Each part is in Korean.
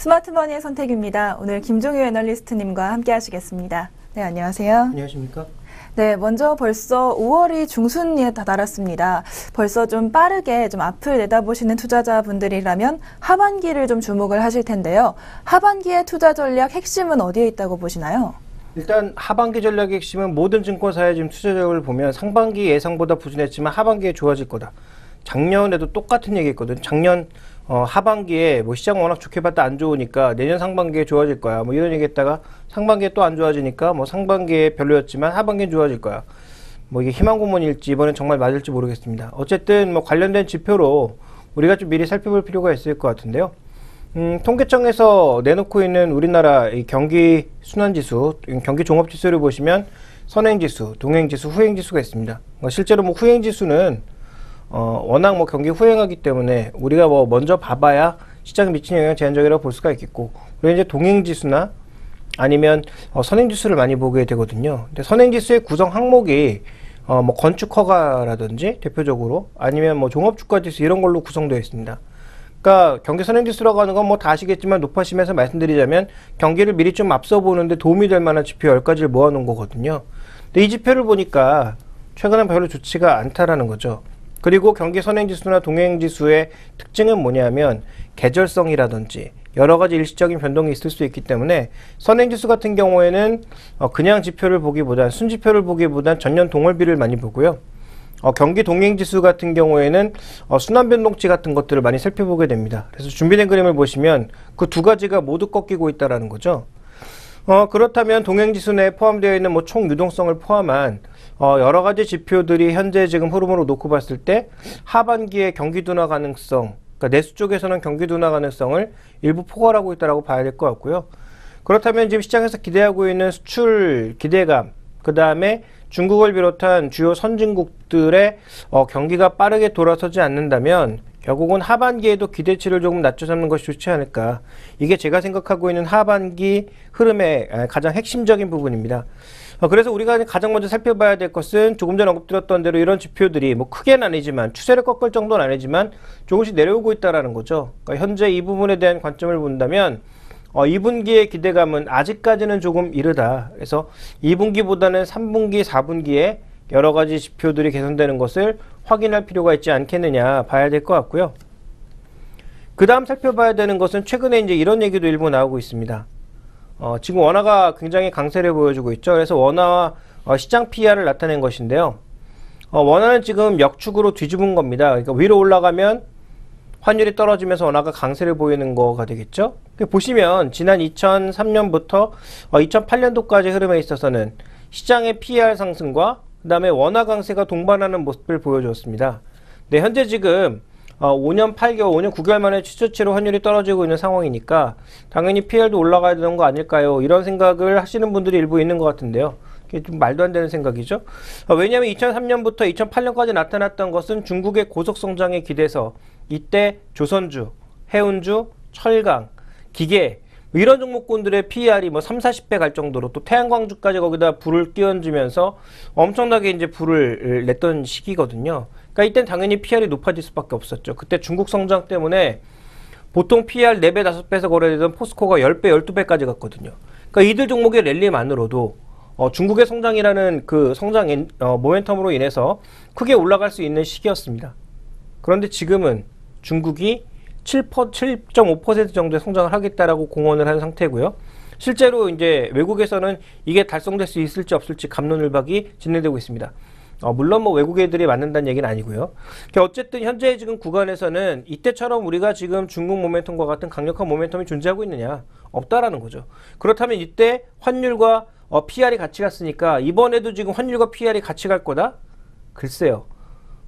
스마트머니의 선택입니다. 오늘 김종유 애널리스트님과 함께 하시겠습니다. 네, 안녕하세요. 안녕하십니까? 네, 먼저 벌써 5월이 중순에 다다랐습니다. 벌써 좀 빠르게 좀 앞을 내다보시는 투자자분들이라면 하반기를 좀 주목을 하실 텐데요. 하반기의 투자 전략 핵심은 어디에 있다고 보시나요? 일단 하반기 전략의 핵심은 모든 증권사의 지금 투자력을 보면 상반기 예상보다 부진했지만 하반기에 좋아질 거다. 작년에도 똑같은 얘기했거든. 작년 하반기에 뭐 시장 워낙 좋게 봤다 안 좋으니까 내년 상반기에 좋아질 거야. 뭐 이런 얘기했다가 상반기에 또 안 좋아지니까 뭐 상반기에 별로였지만 하반기엔 좋아질 거야. 뭐 이게 희망 고문일지 이번엔 정말 맞을지 모르겠습니다. 어쨌든 뭐 관련된 지표로 우리가 좀 미리 살펴볼 필요가 있을 것 같은데요. 통계청에서 내놓고 있는 우리나라 이 경기 순환지수, 경기 종합지수를 보시면 선행지수, 동행지수, 후행지수가 있습니다. 실제로 뭐 후행지수는 워낙 뭐 경기 후행하기 때문에 우리가 뭐 먼저 봐봐야 시장에 미치는 영향 제한적이라고 볼 수가 있겠고, 그리고 이제 동행지수나 아니면 선행지수를 많이 보게 되거든요. 근데 선행지수의 구성 항목이 뭐 건축 허가라든지 대표적으로 아니면 뭐 종합주가지수 이런 걸로 구성되어 있습니다. 그러니까 경기 선행지수라고 하는 건 뭐 다 아시겠지만 높아심에서 말씀드리자면 경기를 미리 좀 앞서 보는데 도움이 될 만한 지표 10가지를 모아놓은 거거든요. 근데 이 지표를 보니까 최근엔 별로 좋지가 않다라는 거죠. 그리고 경기 선행지수나 동행지수의 특징은 뭐냐면 계절성이라든지 여러 가지 일시적인 변동이 있을 수 있기 때문에 선행지수 같은 경우에는 그냥 지표를 보기보단 순지표를 보기보단 전년 동월비를 많이 보고요. 경기 동행지수 같은 경우에는 순환변동치 같은 것들을 많이 살펴보게 됩니다. 그래서 준비된 그림을 보시면 그 두 가지가 모두 꺾이고 있다는 거죠. 그렇다면 동행지수 내에 포함되어 있는 뭐 총 유동성을 포함한 여러 가지 지표들이 현재 지금 흐름으로 놓고 봤을 때 하반기에 경기 둔화 가능성, 그러니까 내수 쪽에서는 경기 둔화 가능성을 일부 포괄하고 있다고 봐야 될 것 같고요. 그렇다면 지금 시장에서 기대하고 있는 수출 기대감, 그 다음에 중국을 비롯한 주요 선진국들의 경기가 빠르게 돌아서지 않는다면 결국은 하반기에도 기대치를 조금 낮춰 잡는 것이 좋지 않을까. 이게 제가 생각하고 있는 하반기 흐름의 가장 핵심적인 부분입니다. 그래서 우리가 가장 먼저 살펴봐야 될 것은 조금 전에 언급드렸던 대로 이런 지표들이 뭐 크게는 아니지만 추세를 꺾을 정도는 아니지만 조금씩 내려오고 있다는 거죠. 그러니까 현재 이 부분에 대한 관점을 본다면 2분기의 기대감은 아직까지는 조금 이르다. 그래서 2분기보다는 3분기, 4분기에 여러 가지 지표들이 개선되는 것을 확인할 필요가 있지 않겠느냐 봐야 될 것 같고요. 그 다음 살펴봐야 되는 것은 최근에 이제 이런 얘기도 일부 나오고 있습니다. 지금 원화가 굉장히 강세를 보여주고 있죠. 그래서 원화와 시장 PER을 나타낸 것인데요. 원화는 지금 역축으로 뒤집은 겁니다. 그러니까 위로 올라가면 환율이 떨어지면서 원화가 강세를 보이는 거가 되겠죠. 보시면 지난 2003년부터 2008년도까지 흐름에 있어서는 시장의 PER 상승과 그 다음에 원화 강세가 동반하는 모습을 보여주었습니다. 네, 현재 지금 5년 8개월, 5년 9개월 만에 최저치로 환율이 떨어지고 있는 상황이니까 당연히 PER도 올라가야 되는 거 아닐까요? 이런 생각을 하시는 분들이 일부 있는 것 같은데요. 이게 좀 말도 안 되는 생각이죠. 왜냐하면 2003년부터 2008년까지 나타났던 것은 중국의 고속성장에 기대서 이때 조선주, 해운주, 철강, 기계 이런 종목군들의 PER이 뭐 3, 40배 갈 정도로 또 태양광주까지 거기다 불을 끼얹으면서 엄청나게 이제 불을 냈던 시기거든요. 그러니까 이땐 당연히 PER이 높아질 수밖에 없었죠. 그때 중국 성장 때문에 보통 PER 4배, 5배에서 거래되던 포스코가 10배, 12배까지 갔거든요. 그러니까 이들 종목의 랠리만으로도 중국의 성장이라는 그 성장 모멘텀으로 인해서 크게 올라갈 수 있는 시기였습니다. 그런데 지금은 중국이 7.5% 정도의 성장을 하겠다라고 공언을 한 상태고요. 실제로 이제 외국에서는 이게 달성될 수 있을지 없을지 갑론을박이 진행되고 있습니다. 물론 뭐 외국 애들이 맞는다는 얘기는 아니고요. 어쨌든 현재 지금 구간에서는 이때처럼 우리가 지금 중국 모멘텀과 같은 강력한 모멘텀이 존재하고 있느냐? 없다라는 거죠. 그렇다면 이때 환율과 PER이 같이 갔으니까 이번에도 지금 환율과 PER이 같이 갈 거다? 글쎄요.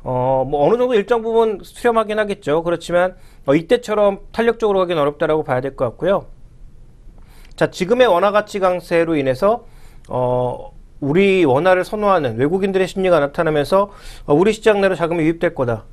뭐 어느 정도 일정 부분 수렴하긴 하겠죠. 그렇지만 이때처럼 탄력적으로 가긴 어렵다라고 봐야 될 것 같고요. 자, 지금의 원화 가치 강세로 인해서 우리 원화를 선호하는 외국인들의 심리가 나타나면서 우리 시장 내로 자금이 유입될 거다.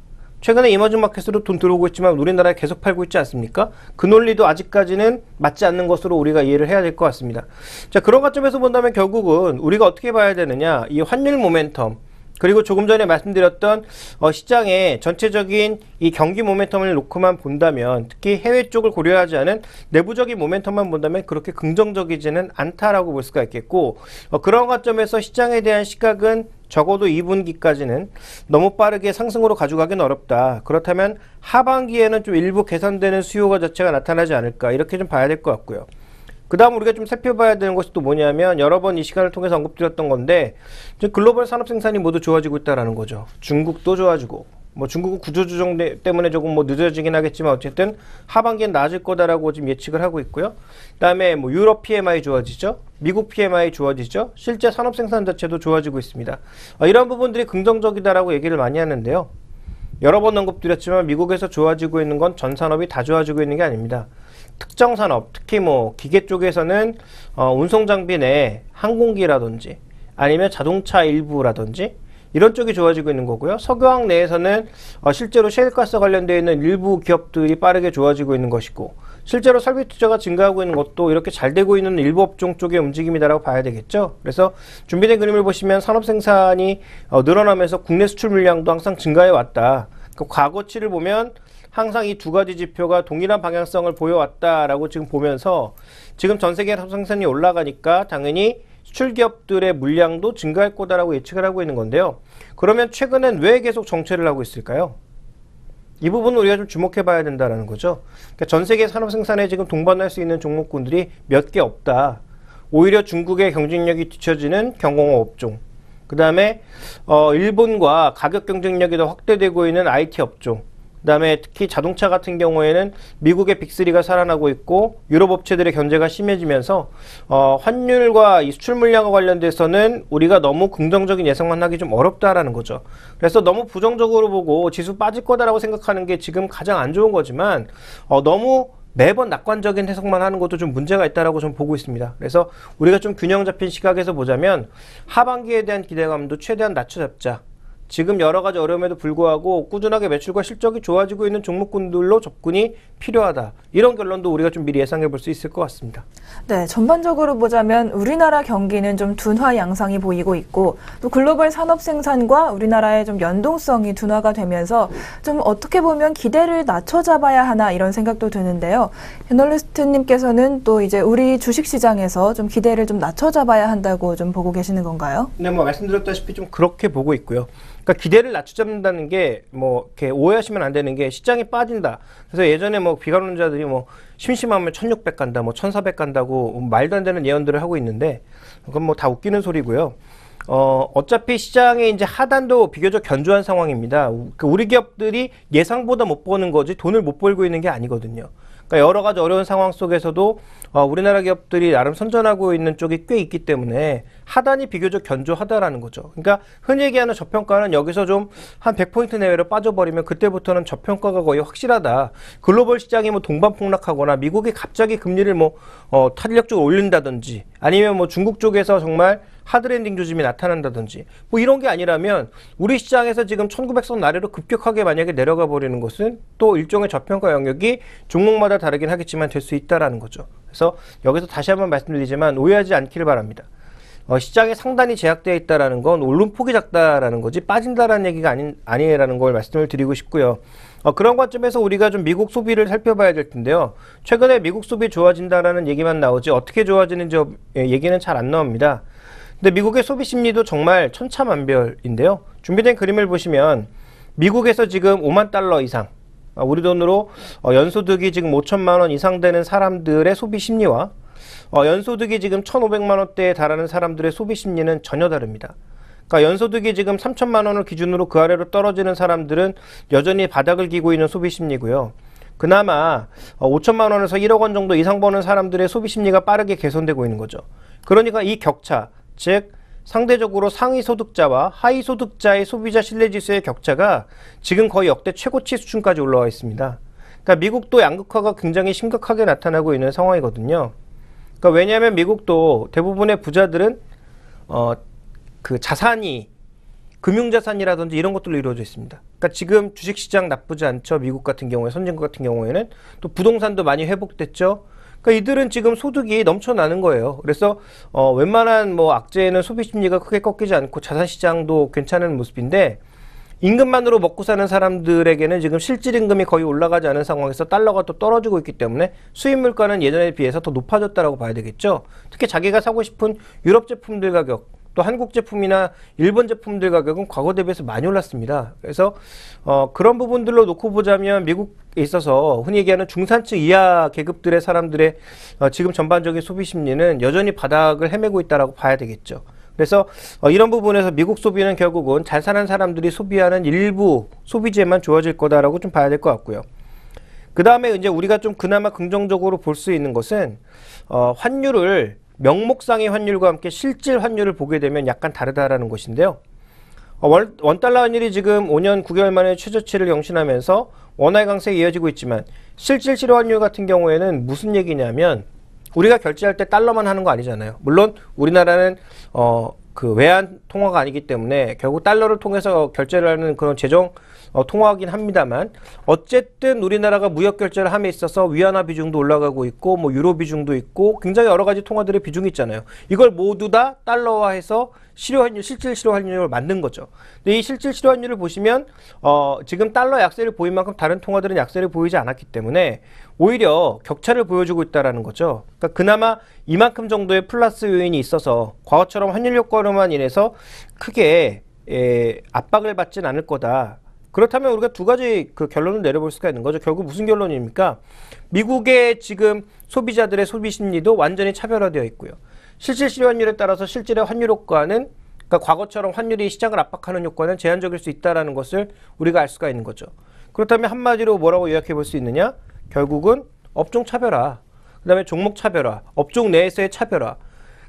최근에 이머징 마켓으로 돈 들어오고 있지만 우리나라에 계속 팔고 있지 않습니까? 그 논리도 아직까지는 맞지 않는 것으로 우리가 이해를 해야 될 것 같습니다. 자, 그런 관점에서 본다면 결국은 우리가 어떻게 봐야 되느냐? 이 환율 모멘텀, 그리고 조금 전에 말씀드렸던 시장의 전체적인 이 경기 모멘텀을 놓고만 본다면, 특히 해외 쪽을 고려하지 않은 내부적인 모멘텀만 본다면 그렇게 긍정적이지는 않다라고 볼 수가 있겠고, 그런 관점에서 시장에 대한 시각은 적어도 2분기까지는 너무 빠르게 상승으로 가져가기는 어렵다. 그렇다면 하반기에는 좀 일부 개선되는 수요가 자체가 나타나지 않을까, 이렇게 좀 봐야 될 것 같고요. 그 다음 우리가 좀 살펴봐야 되는 것이 또 뭐냐면, 여러 번 이 시간을 통해서 언급드렸던 건데, 글로벌 산업 생산이 모두 좋아지고 있다라는 거죠. 중국도 좋아지고, 뭐 중국은 구조조정 때문에 조금 뭐 늦어지긴 하겠지만 어쨌든 하반기엔 나아질 거다라고 지금 예측을 하고 있고요. 그 다음에 뭐 유럽 PMI 좋아지죠. 미국 PMI 좋아지죠. 실제 산업 생산 자체도 좋아지고 있습니다. 이런 부분들이 긍정적이다라고 얘기를 많이 하는데요. 여러 번 언급드렸지만 미국에서 좋아지고 있는 건 전 산업이 다 좋아지고 있는 게 아닙니다. 특정 산업, 특히 뭐 기계 쪽에서는 운송 장비 내 항공기라든지 아니면 자동차 일부라든지 이런 쪽이 좋아지고 있는 거고요. 석유화학 내에서는 실제로 셰일가스 관련되어 있는 일부 기업들이 빠르게 좋아지고 있는 것이고, 실제로 설비 투자가 증가하고 있는 것도 이렇게 잘 되고 있는 일부 업종 쪽의 움직임이다라고 봐야 되겠죠. 그래서 준비된 그림을 보시면 산업 생산이 늘어나면서 국내 수출 물량도 항상 증가해 왔다. 그 과거치를 보면 항상 이 두 가지 지표가 동일한 방향성을 보여왔다라고 지금 보면서, 지금 전 세계 산업 생산이 올라가니까 당연히 수출 기업들의 물량도 증가할 거다라고 예측을 하고 있는 건데요. 그러면 최근엔 왜 계속 정체를 하고 있을까요? 이 부분은 우리가 좀 주목해 봐야 된다는 거죠. 그러니까 전 세계 산업 생산에 지금 동반할 수 있는 종목군들이 몇 개 없다. 오히려 중국의 경쟁력이 뒤처지는 경공업 업종, 그 다음에 일본과 가격 경쟁력이 더 확대되고 있는 IT 업종, 그 다음에 특히 자동차 같은 경우에는 미국의 빅3가 살아나고 있고 유럽 업체들의 견제가 심해지면서 환율과 이 수출 물량과 관련돼서는 우리가 너무 긍정적인 예상만 하기 좀 어렵다라는 거죠. 그래서 너무 부정적으로 보고 지수 빠질 거다라고 생각하는 게 지금 가장 안 좋은 거지만, 너무 매번 낙관적인 해석만 하는 것도 좀 문제가 있다라고 좀 보고 있습니다. 그래서 우리가 좀 균형 잡힌 시각에서 보자면 하반기에 대한 기대감도 최대한 낮춰잡자. 지금 여러 가지 어려움에도 불구하고 꾸준하게 매출과 실적이 좋아지고 있는 종목군들로 접근이 필요하다. 이런 결론도 우리가 좀 미리 예상해 볼 수 있을 것 같습니다. 네, 전반적으로 보자면 우리나라 경기는 좀 둔화 양상이 보이고 있고, 또 글로벌 산업 생산과 우리나라의 좀 연동성이 둔화가 되면서 좀 어떻게 보면 기대를 낮춰 잡아야 하나 이런 생각도 드는데요. 애널리스트님께서는 또 이제 우리 주식시장에서 좀 기대를 좀 낮춰 잡아야 한다고 좀 보고 계시는 건가요? 네, 뭐 말씀드렸다시피 좀 그렇게 보고 있고요. 그러니까 기대를 낮춰잡는다는 게 뭐 이렇게 오해하시면 안 되는 게, 시장이 빠진다. 그래서 예전에 뭐 비관론자들이 뭐 심심하면 1600 간다, 뭐 1400 간다고 말도 안 되는 예언들을 하고 있는데, 그건 뭐 다 웃기는 소리고요. 어차피 시장의 이제 하단도 비교적 견조한 상황입니다. 우리 기업들이 예상보다 못 버는 거지 돈을 못 벌고 있는 게 아니거든요. 그러니까 여러 가지 어려운 상황 속에서도 우리나라 기업들이 나름 선전하고 있는 쪽이 꽤 있기 때문에 하단이 비교적 견조하다라는 거죠. 그러니까 흔히 얘기하는 저평가는 여기서 좀 한 100포인트 내외로 빠져버리면 그때부터는 저평가가 거의 확실하다. 글로벌 시장이 뭐 동반 폭락하거나 미국이 갑자기 금리를 뭐 탄력적으로 올린다든지, 아니면 뭐 중국 쪽에서 정말 하드랜딩 조짐이 나타난다든지 뭐 이런 게 아니라면, 우리 시장에서 지금 1900선 아래로 급격하게 만약에 내려가 버리는 것은 또 일종의 저평가 영역이 종목마다 다르긴 하겠지만 될 수 있다라는 거죠. 그래서 여기서 다시 한번 말씀드리지만 오해하지 않기를 바랍니다. 시장에 상단이 제약되어 있다라는 건 오름폭이 작다라는 거지 빠진다라는 얘기가 아니라는 걸 말씀을 드리고 싶고요. 그런 관점에서 우리가 좀 미국 소비를 살펴봐야 될 텐데요. 최근에 미국 소비 좋아진다라는 얘기만 나오지 어떻게 좋아지는지 얘기는 잘 안 나옵니다. 근데 미국의 소비 심리도 정말 천차만별인데요. 준비된 그림을 보시면 미국에서 지금 5만 달러 이상, 우리 돈으로 연소득이 지금 5천만 원 이상 되는 사람들의 소비 심리와 연소득이 지금 1,500만 원대에 달하는 사람들의 소비 심리는 전혀 다릅니다. 그러니까 연소득이 지금 3천만 원을 기준으로 그 아래로 떨어지는 사람들은 여전히 바닥을 기고 있는 소비 심리고요. 그나마 5천만 원에서 1억 원 정도 이상 버는 사람들의 소비 심리가 빠르게 개선되고 있는 거죠. 그러니까 이 격차, 즉 상대적으로 상위 소득자와 하위 소득자의 소비자 신뢰지수의 격차가 지금 거의 역대 최고치 수준까지 올라와 있습니다. 그러니까 미국도 양극화가 굉장히 심각하게 나타나고 있는 상황이거든요. 그러니까 왜냐하면 미국도 대부분의 부자들은 그 자산이 금융자산이라든지 이런 것들로 이루어져 있습니다. 그러니까 지금 주식시장 나쁘지 않죠. 미국 같은 경우에, 선진국 같은 경우에는 또 부동산도 많이 회복됐죠. 그러니까 이들은 지금 소득이 넘쳐나는 거예요. 그래서 웬만한 뭐 악재는 소비 심리가 크게 꺾이지 않고 자산 시장도 괜찮은 모습인데 임금만으로 먹고 사는 사람들에게는 지금 실질 임금이 거의 올라가지 않은 상황에서 달러가 또 떨어지고 있기 때문에 수입 물가는 예전에 비해서 더 높아졌다라고 봐야 되겠죠. 특히 자기가 사고 싶은 유럽 제품들 가격, 또 한국 제품이나 일본 제품들 가격은 과거 대비해서 많이 올랐습니다. 그래서 그런 부분들로 놓고 보자면 미국에 있어서 흔히 얘기하는 중산층 이하 계급들의 사람들의 지금 전반적인 소비 심리는 여전히 바닥을 헤매고 있다라고 봐야 되겠죠. 그래서 이런 부분에서 미국 소비는 결국은 잘 사는 사람들이 소비하는 일부 소비재만 좋아질 거다라고 좀 봐야 될 것 같고요. 그 다음에 이제 우리가 좀 그나마 긍정적으로 볼 수 있는 것은 환율을 명목상의 환율과 함께 실질 환율을 보게 되면 약간 다르다라는 것인데요. 원달러 환율이 지금 5년 9개월 만에 최저치를 경신하면서 원화의 강세가 이어지고 있지만 실질 실효 환율 같은 경우에는 무슨 얘기냐면 우리가 결제할 때 달러만 하는 거 아니잖아요. 물론 우리나라는 그 외환 통화가 아니기 때문에 결국 달러를 통해서 결제를 하는 그런 재정 통화하긴 합니다만 어쨌든 우리나라가 무역 결제를 함에 있어서 위안화 비중도 올라가고 있고 뭐 유로 비중도 있고 굉장히 여러 가지 통화들의 비중이 있잖아요. 이걸 모두 다 달러화해서 실효환율, 실질 실효환율을 만든 거죠. 근데 이 실질 실효환율을 보시면 지금 달러 약세를 보인 만큼 다른 통화들은 약세를 보이지 않았기 때문에 오히려 격차를 보여주고 있다라는 거죠. 그러니까 그나마 이만큼 정도의 플러스 요인이 있어서 과거처럼 환율 효과로만 인해서 크게 압박을 받진 않을 거다. 그렇다면 우리가 두 가지 그 결론을 내려볼 수가 있는 거죠. 결국 무슨 결론입니까? 미국의 지금 소비자들의 소비 심리도 완전히 차별화되어 있고요. 실질 실효환율에 따라서 실질의 환율 효과는 그러니까 과거처럼 환율이 시장을 압박하는 효과는 제한적일 수 있다는 것을 우리가 알 수가 있는 거죠. 그렇다면 한마디로 뭐라고 요약해 볼 수 있느냐? 결국은 업종 차별화, 그 다음에 종목 차별화, 업종 내에서의 차별화.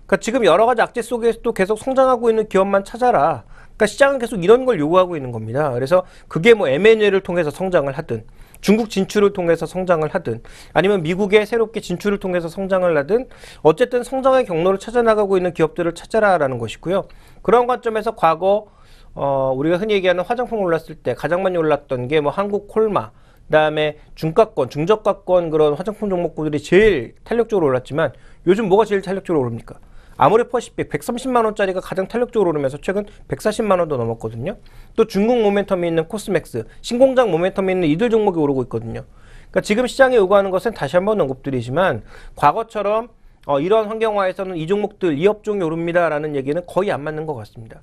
그러니까 지금 여러 가지 악재 속에서도 계속 성장하고 있는 기업만 찾아라. 그러니까 시장은 계속 이런 걸 요구하고 있는 겁니다. 그래서 그게 뭐 M&A를 통해서 성장을 하든 중국 진출을 통해서 성장을 하든 아니면 미국에 새롭게 진출을 통해서 성장을 하든 어쨌든 성장의 경로를 찾아나가고 있는 기업들을 찾아라라는 것이고요. 그런 관점에서 과거 우리가 흔히 얘기하는 화장품 올랐을 때 가장 많이 올랐던 게 뭐 한국 콜마, 그다음에 중가권, 중저가권 그런 화장품 종목들이 제일 탄력적으로 올랐지만 요즘 뭐가 제일 탄력적으로 오릅니까? 아모레퍼시픽 130만 원짜리가 가장 탄력적으로 오르면서 최근 140만 원도 넘었거든요. 또 중국 모멘텀이 있는 코스맥스, 신공장 모멘텀이 있는 이들 종목이 오르고 있거든요. 그러니까 지금 시장이 요구하는 것은 다시 한번 언급드리지만 과거처럼 이런 환경화에서는 이 종목들, 이 업종이 오릅니다라는 얘기는 거의 안 맞는 것 같습니다.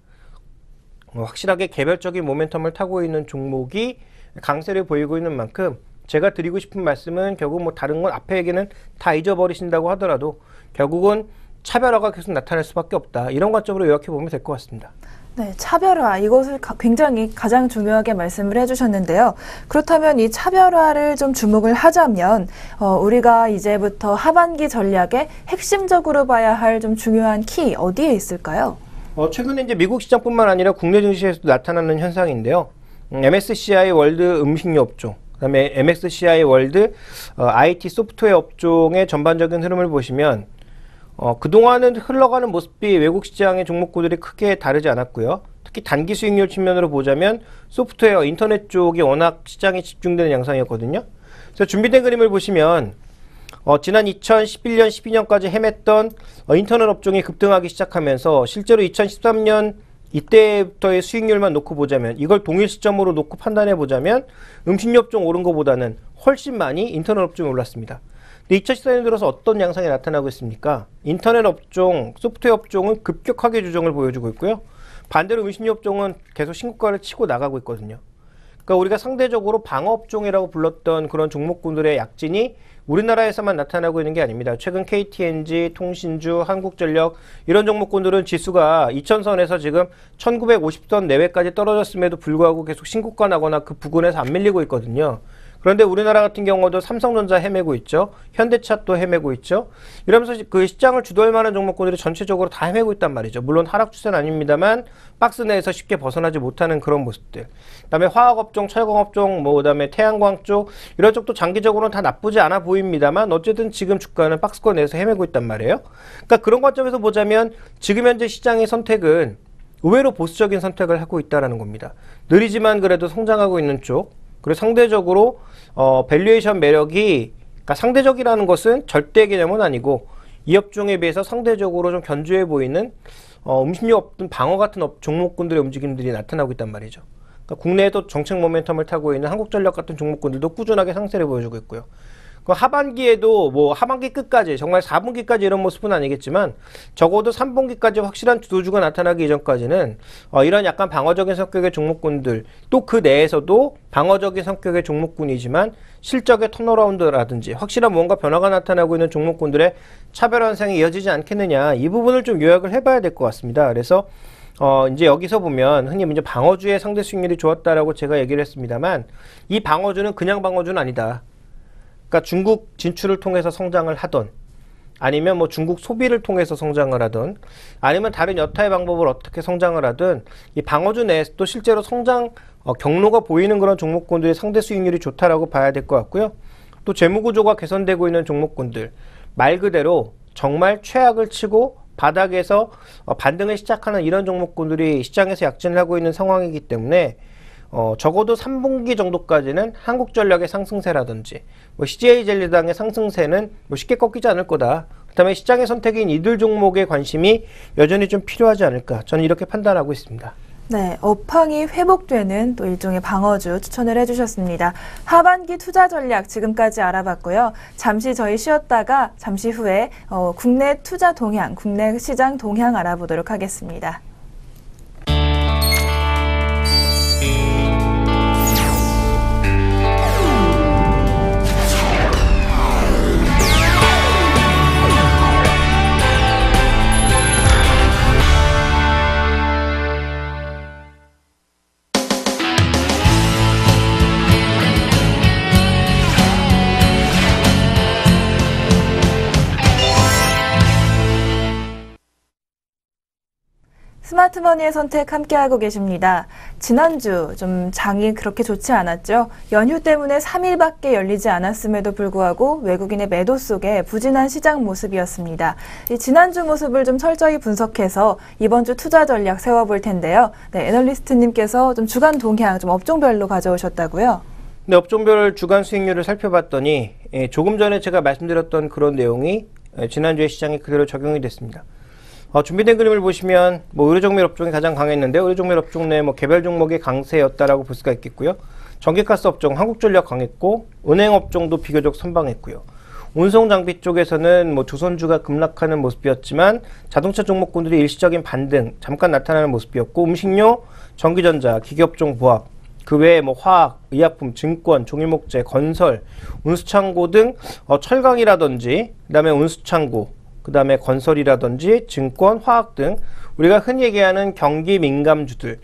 확실하게 개별적인 모멘텀을 타고 있는 종목이 강세를 보이고 있는 만큼 제가 드리고 싶은 말씀은 결국 뭐 다른 건 앞에 얘기는 다 잊어버리신다고 하더라도 결국은 차별화가 계속 나타날 수밖에 없다. 이런 관점으로 요약해 보면 될 것 같습니다. 네, 차별화 이것을 굉장히 가장 중요하게 말씀을 해주셨는데요. 그렇다면 이 차별화를 좀 주목을 하자면 우리가 이제부터 하반기 전략의 핵심적으로 봐야 할 좀 중요한 키 어디에 있을까요? 최근에 이제 미국 시장뿐만 아니라 국내 증시에서도 나타나는 현상인데요. MSCI 월드 음식료 업종, 그다음에 MSCI 월드 IT 소프트웨어 업종의 전반적인 흐름을 보시면 그동안은 흘러가는 모습이 외국 시장의 종목군들이 크게 다르지 않았고요. 특히 단기 수익률 측면으로 보자면 소프트웨어, 인터넷 쪽이 워낙 시장에 집중되는 양상이었거든요. 그래서 준비된 그림을 보시면 지난 2011년, 12년까지 헤맸던 인터넷 업종이 급등하기 시작하면서 실제로 2013년 이때부터의 수익률만 놓고 보자면 이걸 동일 시점으로 놓고 판단해 보자면 음식료 업종 오른 것보다는 훨씬 많이 인터넷 업종이 올랐습니다. 2014년 들어서 어떤 양상이 나타나고 있습니까? 인터넷 업종, 소프트웨어 업종은 급격하게 조정을 보여주고 있고요. 반대로 음식료 업종은 계속 신고가를 치고 나가고 있거든요. 그러니까 우리가 상대적으로 방어 업종이라고 불렀던 그런 종목군들의 약진이 우리나라에서만 나타나고 있는 게 아닙니다. 최근 KTNG, 통신주, 한국전력 이런 종목군들은 지수가 2000선에서 지금 1950선 내외까지 떨어졌음에도 불구하고 계속 신고가 나거나 그 부근에서 안 밀리고 있거든요. 그런데 우리나라 같은 경우도 삼성전자 헤매고 있죠. 현대차 또 헤매고 있죠. 이러면서 그 시장을 주도할 만한 종목군들이 전체적으로 다 헤매고 있단 말이죠. 물론 하락 추세는 아닙니다만 박스 내에서 쉽게 벗어나지 못하는 그런 모습들. 그다음에 화학업종, 철강업종, 그다음에 태양광 쪽 이런 쪽도 장기적으로는 다 나쁘지 않아 보입니다만 어쨌든 지금 주가는 박스권 내에서 헤매고 있단 말이에요. 그러니까 그런 관점에서 보자면 지금 현재 시장의 선택은 의외로 보수적인 선택을 하고 있다는 겁니다. 느리지만 그래도 성장하고 있는 쪽. 그리고 상대적으로 밸류에이션 매력이 그러니까 상대적이라는 것은 절대 개념은 아니고 이 업종에 비해서 상대적으로 좀 견조해 보이는 음식료 없든 방어 같은 종목군들의 움직임들이 나타나고 있단 말이죠. 그러니까 국내에도 정책 모멘텀을 타고 있는 한국전력 같은 종목군들도 꾸준하게 상세를 보여주고 있고요. 그 하반기에도 뭐 하반기 끝까지 정말 4분기까지 이런 모습은 아니겠지만 적어도 3분기까지 확실한 주도주가 나타나기 이전까지는 이런 약간 방어적인 성격의 종목군들 또 그 내에서도 방어적인 성격의 종목군이지만 실적의 턴어라운드라든지 확실한 뭔가 변화가 나타나고 있는 종목군들의 차별 현상이 이어지지 않겠느냐 이 부분을 좀 요약을 해봐야 될 것 같습니다. 그래서 이제 여기서 보면 흔히 이제 방어주의 상대 수익률이 좋았다라고 제가 얘기를 했습니다만 이 방어주는 그냥 방어주는 아니다. 그러니까 중국 진출을 통해서 성장을 하던 아니면 뭐 중국 소비를 통해서 성장을 하던 아니면 다른 여타의 방법을 어떻게 성장을 하든 이 방어주 내에서 또 실제로 성장 경로가 보이는 그런 종목군들의 상대 수익률이 좋다라고 봐야 될 것 같고요. 또 재무구조가 개선되고 있는 종목군들 말 그대로 정말 최악을 치고 바닥에서 반등을 시작하는 이런 종목군들이 시장에서 약진을 하고 있는 상황이기 때문에 적어도 3분기 정도까지는 한국전력의 상승세라든지 뭐 CJ전리당의 상승세는 뭐 쉽게 꺾이지 않을 거다. 그 다음에 시장의 선택인 이들 종목의 관심이 여전히 좀 필요하지 않을까. 저는 이렇게 판단하고 있습니다. 네, 업황이 회복되는 또 일종의 방어주 추천을 해주셨습니다. 하반기 투자 전략 지금까지 알아봤고요. 잠시 저희 쉬었다가 잠시 후에 국내 투자 동향, 국내 시장 동향 알아보도록 하겠습니다. 스마트머니의 선택 함께하고 계십니다. 지난주 좀 장이 그렇게 좋지 않았죠. 연휴 때문에 3일밖에 열리지 않았음에도 불구하고 외국인의 매도 속에 부진한 시장 모습이었습니다. 이 지난주 모습을 좀 철저히 분석해서 이번 주 투자 전략 세워볼 텐데요. 네, 애널리스트님께서 좀 주간 동향 좀 업종별로 가져오셨다고요? 네, 업종별 주간 수익률을 살펴봤더니 조금 전에 제가 말씀드렸던 그런 내용이 지난주에 시장에 그대로 적용이 됐습니다. 준비된 그림을 보시면 뭐 의료정밀 업종이 가장 강했는데 의료정밀 업종 내 뭐 개별 종목의 강세였다라고 볼 수가 있겠고요. 전기가스 업종 한국전력 강했고 은행 업종도 비교적 선방했고요. 운송장비 쪽에서는 뭐 조선주가 급락하는 모습이었지만 자동차 종목군들이 일시적인 반등 잠깐 나타나는 모습이었고 음식료, 전기전자, 기계업종 보합 그 외에 뭐 화학, 의약품, 증권, 종이목재, 건설, 운수창고 등 철강이라든지 그다음에 운수창고 그 다음에 건설이라든지 증권, 화학 등 우리가 흔히 얘기하는 경기 민감주들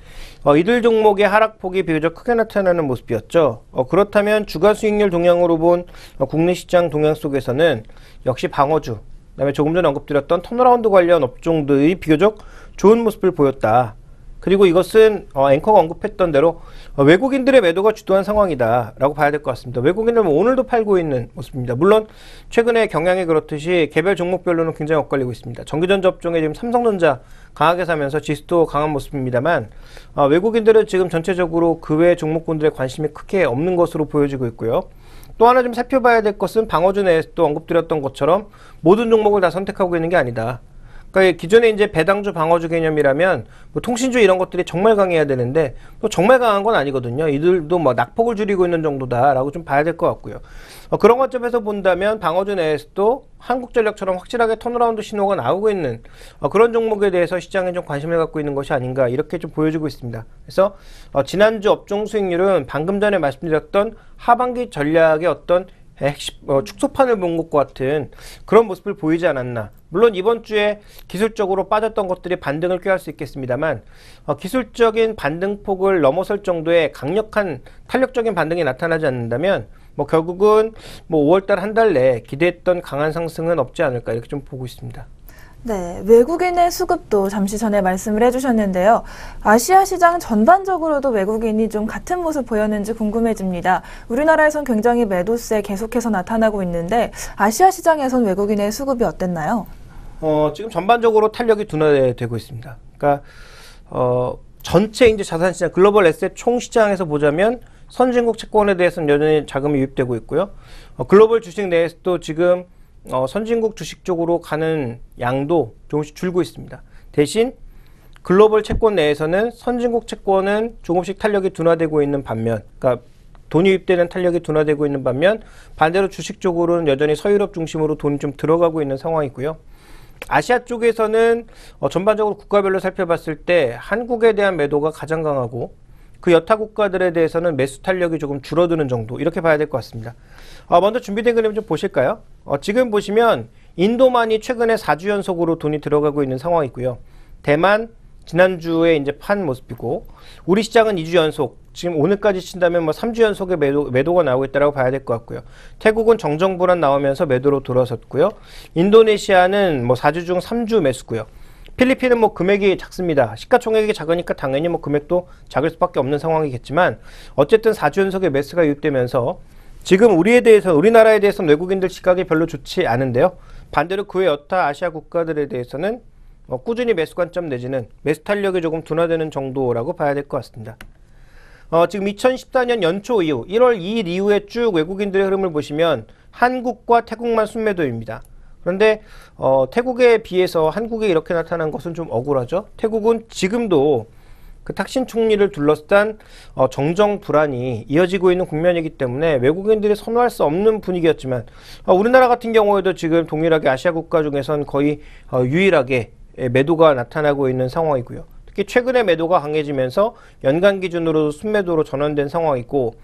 이들 종목의 하락폭이 비교적 크게 나타나는 모습이었죠. 그렇다면 주가 수익률 동향으로 본 국내 시장 동향 속에서는 역시 방어주, 그 다음에 조금 전에 언급드렸던 턴어라운드 관련 업종들이 비교적 좋은 모습을 보였다. 그리고 이것은 앵커가 언급했던 대로 외국인들의 매도가 주도한 상황이다 라고 봐야 될 것 같습니다. 외국인들은 오늘도 팔고 있는 모습입니다. 물론 최근에 경향이 그렇듯이 개별 종목별로는 굉장히 엇갈리고 있습니다. 전기전자 업종에 지금 삼성전자 강하게 사면서 지수도 강한 모습입니다만 외국인들은 지금 전체적으로 그 외 종목군들의 관심이 크게 없는 것으로 보여지고 있고요. 또 하나 좀 살펴봐야 될 것은 방어주 내에서도 언급드렸던 것처럼 모든 종목을 다 선택하고 있는 게 아니다. 그러니까 기존에 이제 배당주 방어주 개념이라면 뭐 통신주 이런 것들이 정말 강해야 되는데 또 정말 강한 건 아니거든요. 이들도 뭐 낙폭을 줄이고 있는 정도다라고 좀 봐야 될 것 같고요. 그런 관점에서 본다면 방어주 내에서도 한국전력처럼 확실하게 턴어라운드 신호가 나오고 있는 그런 종목에 대해서 시장에 좀 관심을 갖고 있는 것이 아닌가 이렇게 좀 보여지고 있습니다. 그래서 지난주 업종 수익률은 방금 전에 말씀드렸던 하반기 전략의 어떤 축소판을 본 것과 같은 그런 모습을 보이지 않았나. 물론 이번 주에 기술적으로 빠졌던 것들이 반등을 꾀할 수 있겠습니다만 기술적인 반등폭을 넘어설 정도의 강력한 탄력적인 반등이 나타나지 않는다면 뭐 결국은 뭐 5월달 한 달 내에 기대했던 강한 상승은 없지 않을까 이렇게 좀 보고 있습니다. 네, 외국인의 수급도 잠시 전에 말씀을 해주셨는데요. 아시아 시장 전반적으로도 외국인이 좀 같은 모습 보였는지 궁금해집니다. 우리나라에선 굉장히 매도세 계속해서 나타나고 있는데 아시아 시장에선 외국인의 수급이 어땠나요? 지금 전반적으로 탄력이 둔화되고 있습니다. 그러니까 전체 이제 자산시장 글로벌 에셋 총 시장에서 보자면 선진국 채권에 대해서는 여전히 자금이 유입되고 있고요. 글로벌 주식 내에서도 지금 선진국 주식 쪽으로 가는 양도 조금씩 줄고 있습니다. 대신 글로벌 채권 내에서는 선진국 채권은 조금씩 탄력이 둔화되고 있는 반면, 그러니까 돈이 유입되는 탄력이 둔화되고 있는 반면 반대로 주식 쪽으로는 여전히 서유럽 중심으로 돈이 좀 들어가고 있는 상황이고요. 아시아 쪽에서는 전반적으로 국가별로 살펴봤을 때 한국에 대한 매도가 가장 강하고 그 여타 국가들에 대해서는 매수 탄력이 조금 줄어드는 정도, 이렇게 봐야 될 것 같습니다. 먼저 준비된 그림 좀 보실까요? 지금 보시면 인도만이 최근에 4주 연속으로 돈이 들어가고 있는 상황이고요. 대만 지난주에 이제 판 모습이고, 우리 시장은 2주 연속, 지금 오늘까지 친다면 뭐 3주 연속의 매도가 나오고 있다고 봐야 될 것 같고요. 태국은 정정불안 나오면서 매도로 돌아섰고요. 인도네시아는 뭐 4주 중 3주 매수고요. 필리핀은 뭐 금액이 작습니다. 시가총액이 작으니까 당연히 뭐 금액도 작을 수밖에 없는 상황이겠지만 어쨌든 4주 연속의 매수가 유입되면서 지금 우리나라에 대해서는 외국인들 시각이 별로 좋지 않은데요. 반대로 그 외 여타 아시아 국가들에 대해서는 꾸준히 매수 관점 내지는 매수 탄력이 조금 둔화되는 정도라고 봐야 될 것 같습니다. 지금 2014년 연초 이후 1월 2일 이후에 쭉 외국인들의 흐름을 보시면 한국과 태국만 순매도입니다. 그런데 태국에 비해서 한국에 이렇게 나타난 것은 좀 억울하죠. 태국은 지금도 그 탁신 총리를 둘러싼 정정 불안이 이어지고 있는 국면이기 때문에 외국인들이 선호할 수 없는 분위기였지만 우리나라 같은 경우에도 지금 동일하게 아시아 국가 중에선 거의 유일하게 매도가 나타나고 있는 상황이고요. 특히 최근에 매도가 강해지면서 연간 기준으로 순매도로 전환된 상황이고,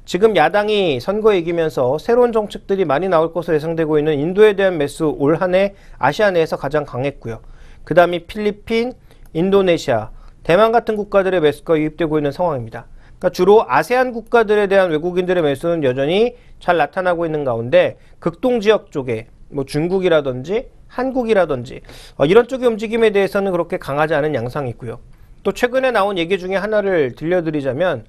지금 야당이 선거 이기면서 새로운 정책들이 많이 나올 것으로 예상되고 있는 인도에 대한 매수 올 한 해 아시아 내에서 가장 강했고요. 그 다음이 필리핀, 인도네시아, 대만 같은 국가들의 매수가 유입되고 있는 상황입니다. 그러니까 주로 아세안 국가들에 대한 외국인들의 매수는 여전히 잘 나타나고 있는 가운데 극동 지역 쪽에 뭐 중국이라든지 한국이라든지 이런 쪽의 움직임에 대해서는 그렇게 강하지 않은 양상이 있고요. 또 최근에 나온 얘기 중에 하나를 들려드리자면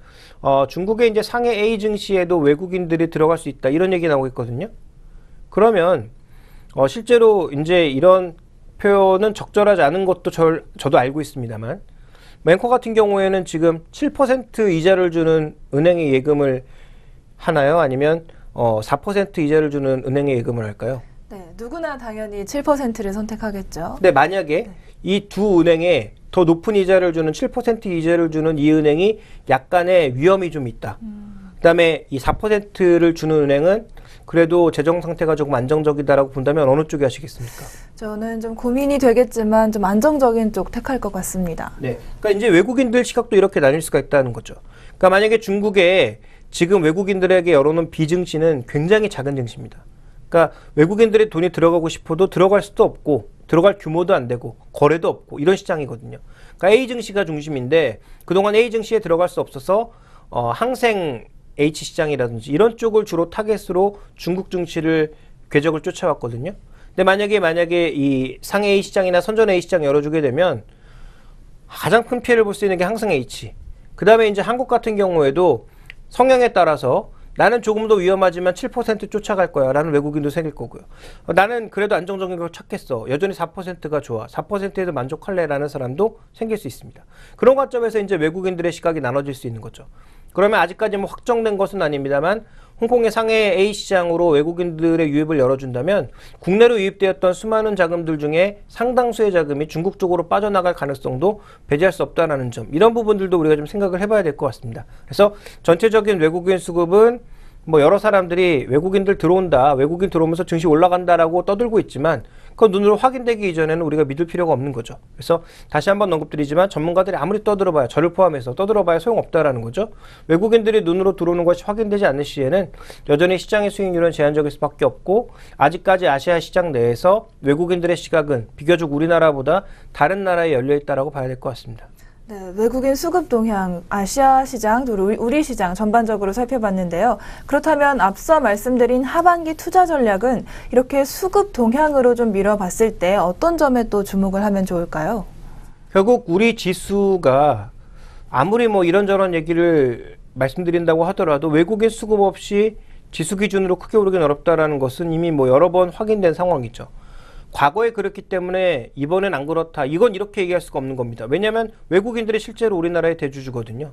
중국의 이제 상해 A 증시에도 외국인들이 들어갈 수 있다, 이런 얘기 나오고 있거든요. 그러면 실제로 이제 이런 표현은 적절하지 않은 것도 저도 알고 있습니다만, 맹커 같은 경우에는 지금 7% 이자를 주는 은행에 예금을 하나요? 아니면 4% 이자를 주는 은행에 예금을 할까요? 네, 누구나 당연히 7%를 선택하겠죠. 근데 만약에 이 두 은행에 더 높은 이자를 주는 7% 이자를 주는 이 은행이 약간의 위험이 좀 있다. 그다음에 이 4%를 주는 은행은 그래도 재정 상태가 조금 안정적이다라고 본다면 어느 쪽이 하시겠습니까? 저는 좀 고민이 되겠지만 좀 안정적인 쪽 택할 것 같습니다. 네, 그러니까 이제 외국인들 시각도 이렇게 나뉠 수가 있다는 거죠. 그러니까 만약에 중국에 지금 외국인들에게 열어놓은 비증시는 굉장히 작은 증시입니다. 그러니까 외국인들의 돈이 들어가고 싶어도 들어갈 수도 없고 들어갈 규모도 안 되고 거래도 없고 이런 시장이거든요. 그러니까 A 증시가 중심인데 그동안 A 증시에 들어갈 수 없어서 항생 H 시장이라든지 이런 쪽을 주로 타겟으로 중국 증시를 궤적을 쫓아왔거든요. 근데 만약에 이 상해 A 시장이나 선전 A 시장 열어주게 되면 가장 큰 피해를 볼 수 있는 게 항상 H. 그 다음에 이제 한국 같은 경우에도 성향에 따라서 나는 조금 더 위험하지만 7% 쫓아갈 거야 라는 외국인도 생길 거고요. 나는 그래도 안정적인 걸 찾겠어. 여전히 4%가 좋아. 4%에도 만족할래 라는 사람도 생길 수 있습니다. 그런 관점에서 이제 외국인들의 시각이 나눠질 수 있는 거죠. 그러면 아직까지 뭐 확정된 것은 아닙니다만 홍콩의 상해 A 시장으로 외국인들의 유입을 열어준다면 국내로 유입되었던 수많은 자금들 중에 상당수의 자금이 중국 쪽으로 빠져나갈 가능성도 배제할 수 없다는 점, 이런 부분들도 우리가 좀 생각을 해봐야 될 것 같습니다. 그래서 전체적인 외국인 수급은 뭐 여러 사람들이 외국인들 들어온다, 외국인 들어오면서 증시 올라간다라고 떠들고 있지만 그 눈으로 확인되기 이전에는 우리가 믿을 필요가 없는 거죠. 그래서 다시 한번 언급드리지만 전문가들이 아무리 떠들어봐야, 저를 포함해서 떠들어봐야 소용없다라는 거죠. 외국인들이 눈으로 들어오는 것이 확인되지 않는 시에는 여전히 시장의 수익률은 제한적일 수밖에 없고, 아직까지 아시아 시장 내에서 외국인들의 시각은 비교적 우리나라보다 다른 나라에 열려있다라고 봐야 될 것 같습니다. 네, 외국인 수급 동향, 아시아 시장, 또 우리 시장 전반적으로 살펴봤는데요. 그렇다면 앞서 말씀드린 하반기 투자 전략은 이렇게 수급 동향으로 좀 밀어봤을 때 어떤 점에 또 주목을 하면 좋을까요? 결국 우리 지수가 아무리 뭐 이런저런 얘기를 말씀드린다고 하더라도 외국인 수급 없이 지수 기준으로 크게 오르긴 어렵다라는 것은 이미 뭐 여러 번 확인된 상황이죠. 과거에 그랬기 때문에 이번엔 안 그렇다, 이건 이렇게 얘기할 수가 없는 겁니다. 왜냐하면 외국인들이 실제로 우리나라의 대주주거든요.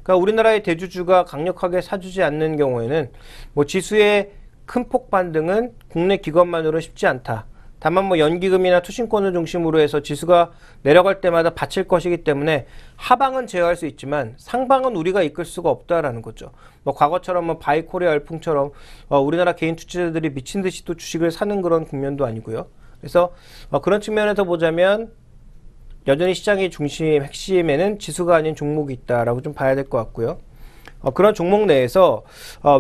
그러니까 우리나라의 대주주가 강력하게 사주지 않는 경우에는 뭐 지수의 큰 폭 반등은 국내 기관만으로 쉽지 않다. 다만 뭐 연기금이나 투신권을 중심으로 해서 지수가 내려갈 때마다 받칠 것이기 때문에 하방은 제어할 수 있지만 상방은 우리가 이끌 수가 없다라는 거죠. 뭐 과거처럼 뭐 바이코리아 열풍처럼 우리나라 개인 투자자들이 미친 듯이 또 주식을 사는 그런 국면도 아니고요. 그래서 그런 측면에서 보자면 여전히 시장의 중심, 핵심에는 지수가 아닌 종목이 있다라고 좀 봐야 될 것 같고요. 그런 종목 내에서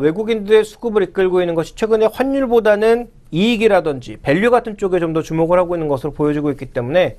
외국인들의 수급을 이끌고 있는 것이 최근에 환율보다는 이익이라든지 밸류 같은 쪽에 좀 더 주목을 하고 있는 것으로 보여지고 있기 때문에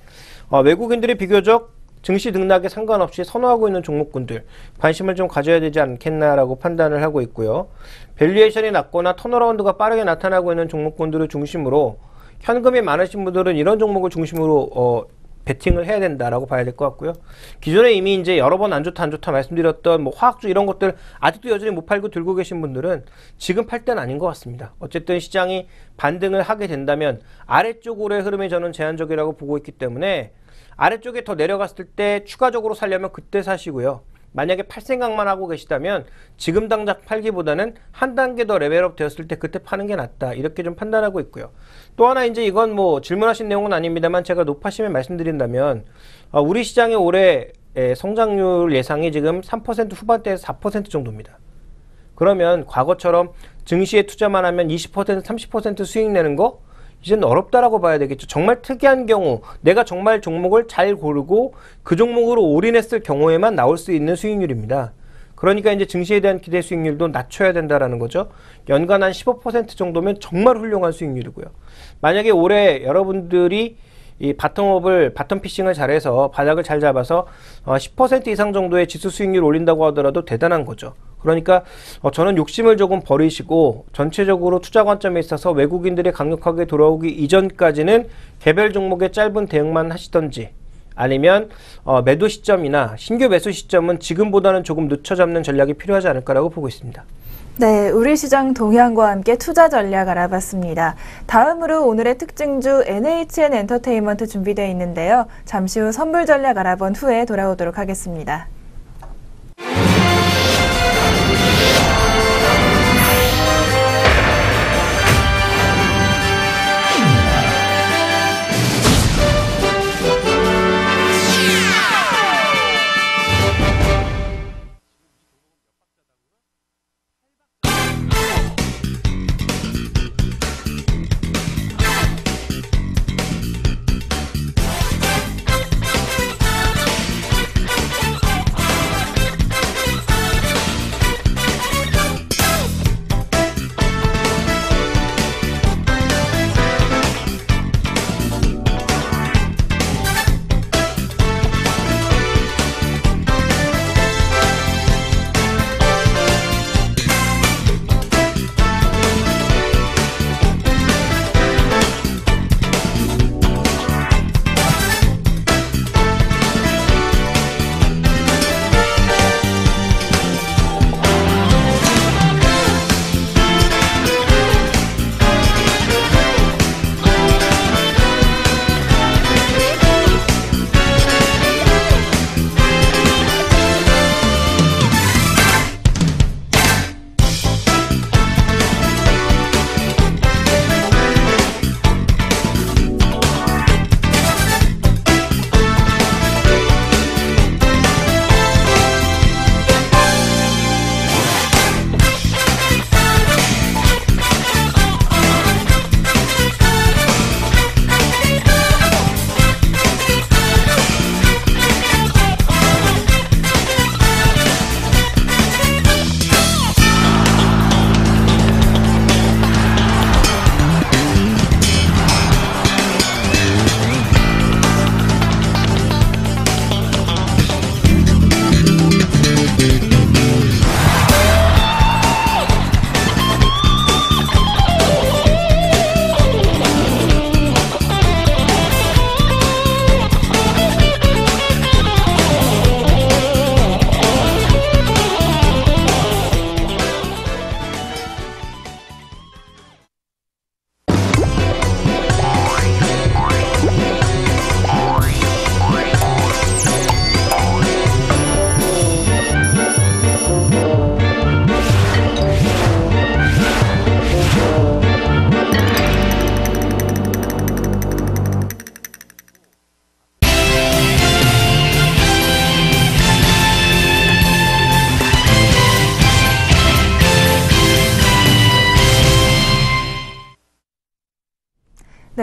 외국인들이 비교적 증시 등락에 상관없이 선호하고 있는 종목군들 관심을 좀 가져야 되지 않겠나라고 판단을 하고 있고요. 밸류에이션이 낮거나 턴어라운드가 빠르게 나타나고 있는 종목군들을 중심으로 현금이 많으신 분들은 이런 종목을 중심으로 베팅을 해야 된다라고 봐야 될 것 같고요. 기존에 이미 이제 여러 번 안 좋다 말씀드렸던 뭐 화학주 이런 것들 아직도 여전히 못 팔고 들고 계신 분들은 지금 팔 때는 아닌 것 같습니다. 어쨌든 시장이 반등을 하게 된다면 아래쪽으로의 흐름이 저는 제한적이라고 보고 있기 때문에 아래쪽에 더 내려갔을 때 추가적으로 살려면 그때 사시고요. 만약에 팔 생각만 하고 계시다면 지금 당장 팔기보다는 한 단계 더 레벨업 되었을 때 그때 파는 게 낫다. 이렇게 좀 판단하고 있고요. 또 하나 이제 이건 뭐 질문하신 내용은 아닙니다만 제가 높아심에 말씀드린다면 우리 시장의 올해 성장률 예상이 지금 3% 후반대에서 4% 정도입니다. 그러면 과거처럼 증시에 투자만 하면 20% 30% 수익 내는 거 이제는 어렵다라고 봐야 되겠죠. 정말 특이한 경우 내가 정말 종목을 잘 고르고 그 종목으로 올인했을 경우에만 나올 수 있는 수익률입니다. 그러니까 이제 증시에 대한 기대 수익률도 낮춰야 된다라는 거죠. 연간 한 15% 정도면 정말 훌륭한 수익률이고요. 만약에 올해 여러분들이 이 바텀 피싱을 잘해서 바닥을 잘 잡아서 10% 이상 정도의 지수 수익률 올린다고 하더라도 대단한 거죠. 그러니까 저는 욕심을 조금 버리시고 전체적으로 투자 관점에 있어서 외국인들이 강력하게 돌아오기 이전까지는 개별 종목의 짧은 대응만 하시던지 아니면 매도 시점이나 신규 매수 시점은 지금보다는 조금 늦춰 잡는 전략이 필요하지 않을까라고 보고 있습니다. 네, 우리 시장 동향과 함께 투자 전략 알아봤습니다. 다음으로 오늘의 특징주 NHN 엔터테인먼트 준비되어 있는데요. 잠시 후 선물 전략 알아본 후에 돌아오도록 하겠습니다.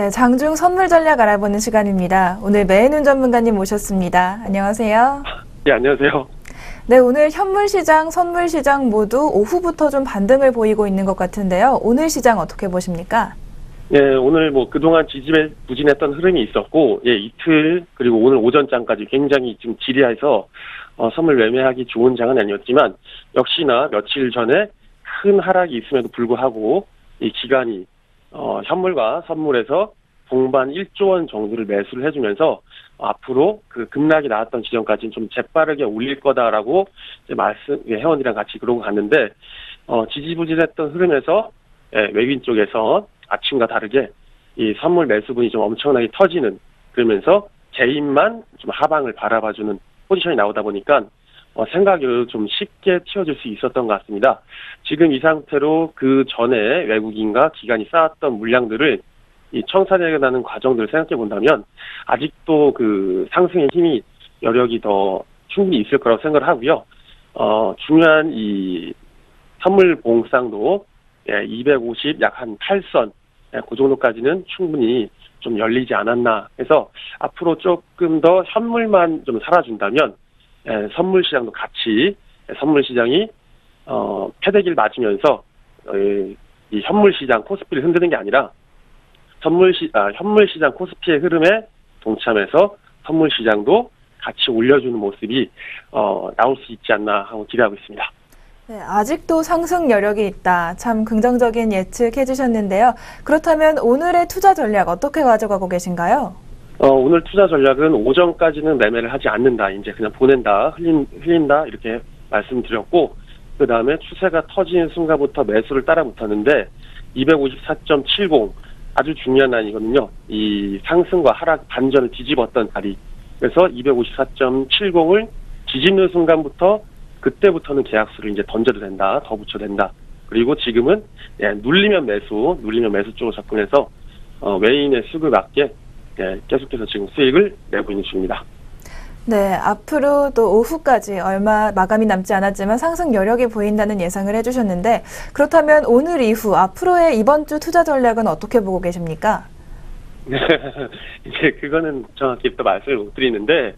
네, 장중 선물 전략 알아보는 시간입니다. 오늘 매해눈 전문가님 모셨습니다. 안녕하세요. 네, 안녕하세요. 네, 오늘 현물 시장, 선물 시장 모두 오후부터 좀 반등을 보이고 있는 것 같은데요. 오늘 시장 어떻게 보십니까? 네, 오늘 그동안 지지부진했던 흐름이 있었고, 이틀, 그리고 오늘 오전장까지 굉장히 지금 지리해서, 선물 매매하기 좋은 장은 아니었지만, 역시나 며칠 전에 큰 하락이 있음에도 불구하고, 이 기간이, 현물과 선물에서 동반 1조 원 정도를 매수를 해주면서, 앞으로 그 급락이 나왔던 지점까지는 좀 재빠르게 올릴 거다라고 회원들이랑 같이 그러고 갔는데, 지지부진했던 흐름에서, 외국인 쪽에서 아침과 다르게 이 선물 매수분이 좀 엄청나게 터지는, 그러면서 개인만 좀 하방을 바라봐주는 포지션이 나오다 보니까 생각외로 좀 쉽게 튀어줄 수 있었던 것 같습니다. 지금 이 상태로 그 전에 외국인과 기관이 쌓았던 물량들을 이 청산해가는 과정들을 생각해 본다면 아직도 그 상승의 힘이 여력이 더 충분히 있을 거라고 생각을 하고요. 중요한 이 선물 봉상도 250 약 한 8선 그 정도까지는 충분히 좀 열리지 않았나 해서 앞으로 조금 더 현물만 좀 살아준다면 선물 시장도 같이 선물 시장이 패대기를 맞으면서 이 현물 시장 코스피를 흔드는 게 아니라 현물 시장 코스피의 흐름에 동참해서 선물 시장도 같이 올려주는 모습이 나올 수 있지 않나 하고 기대하고 있습니다. 네, 아직도 상승 여력이 있다. 참 긍정적인 예측해 주셨는데요. 그렇다면 오늘의 투자 전략 어떻게 가져가고 계신가요? 오늘 투자 전략은 오전까지는 매매를 하지 않는다. 이제 그냥 보낸다, 흘린다 이렇게 말씀드렸고, 그 다음에 추세가 터지는 순간부터 매수를 따라 붙었는데 254.70 아주 중요한 라인이거든요. 이 상승과 하락 반전을 뒤집었던 자리. 그래서 254.70을 뒤집는 순간부터 그때부터는 계약수를 이제 던져도 된다, 더 붙여도 된다. 그리고 지금은 눌리면 매수 쪽으로 접근해서 외인의 수급에 맞게 계속해서 지금 수익을 내고 있는 중입니다. 네, 앞으로 또 오후까지 얼마 마감이 남지 않았지만 상승 여력이 보인다는 예상을 해주셨는데, 그렇다면 오늘 이후 앞으로의 이번 주 투자 전략은 어떻게 보고 계십니까? 네, 이제 그거는 정확히 또 말씀을 못 드리는데,